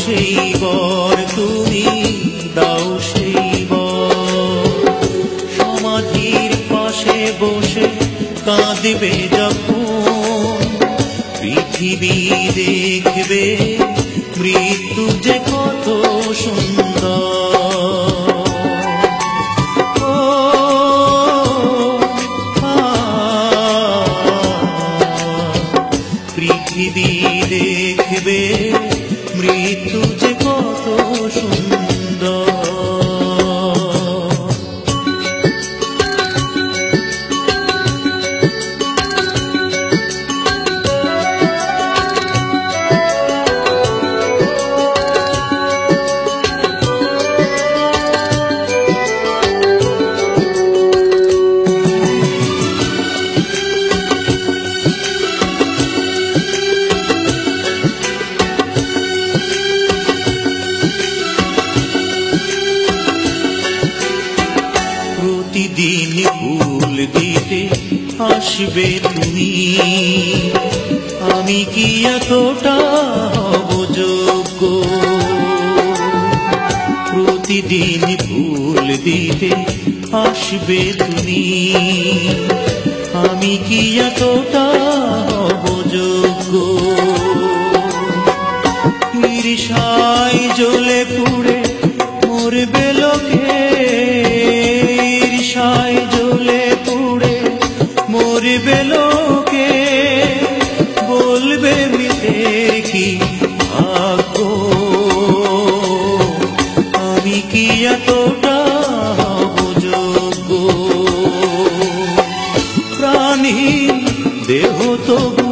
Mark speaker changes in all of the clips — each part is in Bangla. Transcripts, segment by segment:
Speaker 1: সেই বর তুমি, দাও সেই বর। সমাধির পাশে বসে কাঁদবে যখন, পৃথিবী দেখবে মৃত্যু যে কত সুন্দর। পৃথিবী দেখবে মৃত্যু যে কত সুন্দর। প্রতিদিন ফুল দিতে আসবে তুমি, আমি কি এতটা হব যোগ্য? প্রতিদিন ফুল দিতে আসবে তুমি, আমি কি এতটা হব যোগ্য? ঈর্ষায় জ্বলে পুড়ে মরবে লোকে, ঈর্ষায় জ্বলে পুড়ে মরবে লোকে, বলবে মিথ্যের কি ভাগ্য? আমি কি এতটা হব যোগ্য? প্রাণী দেহ তবু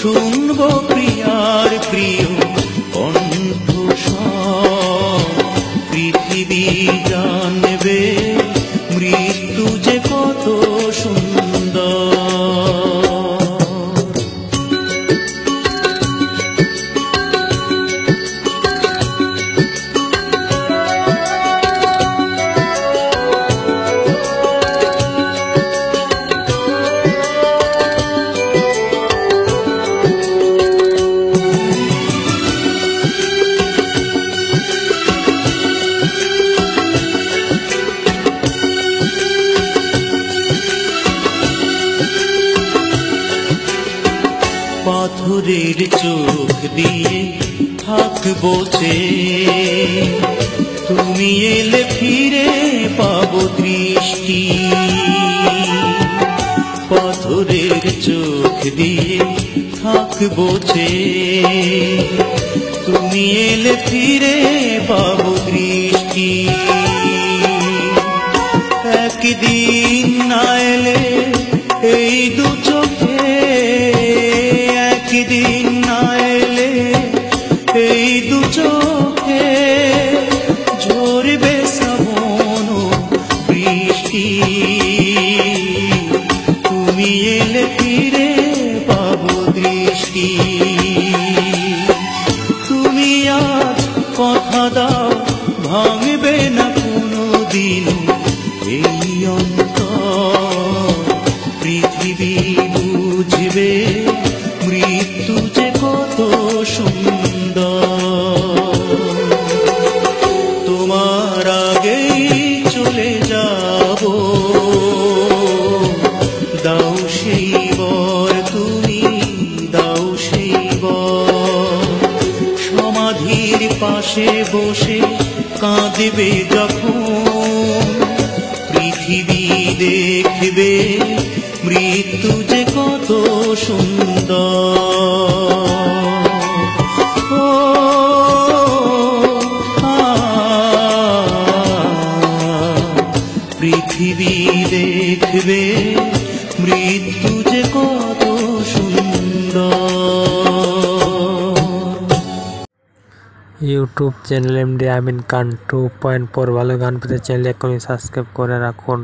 Speaker 1: শুনবো প্রিয়ার প্রিয় কণ্ঠস্বর। পৃথিবী জানবে মৃত্যু যে কত সুন্দর। পাথরের চোখ দিয়ে থাকবো চেয়ে, তুমি এলে ফিরে পাবো দৃষ্টি। পাথরের চোখ দিয়ে থাকবো চেয়ে, তুমি এলে ফিরে পাবো দৃষ্টি। একদিন না এলে এই দু চোখে, একদিন না এলে এই দু চোখে, ঝরবে শ্রাবণ বৃষ্টি। তুমি এলে ফিরে পাবো দৃষ্টি। তুমি আজ কথা দাও ভাঙবে না কোনো দিন এই অন্তর। পৃথিবী বুঝবে মৃত্যু যে কত সুন্দর। তোমার আগেই চলে যাব, দাও সেই বর তুমি, দাও সেই বর। সমাধির পাশে বসে কাঁদবে যখন, পৃথিবী দেখবে মৃত্যু যে কত সুন্দর। পৃথিবী দেখবে মৃত্যু যে কত সুন্দর।
Speaker 2: YouTube channel MD Amin Khan 2.4 ভালো গান পেতে চ্যানেল এখনই সাবস্ক্রাইব করে রাখুন।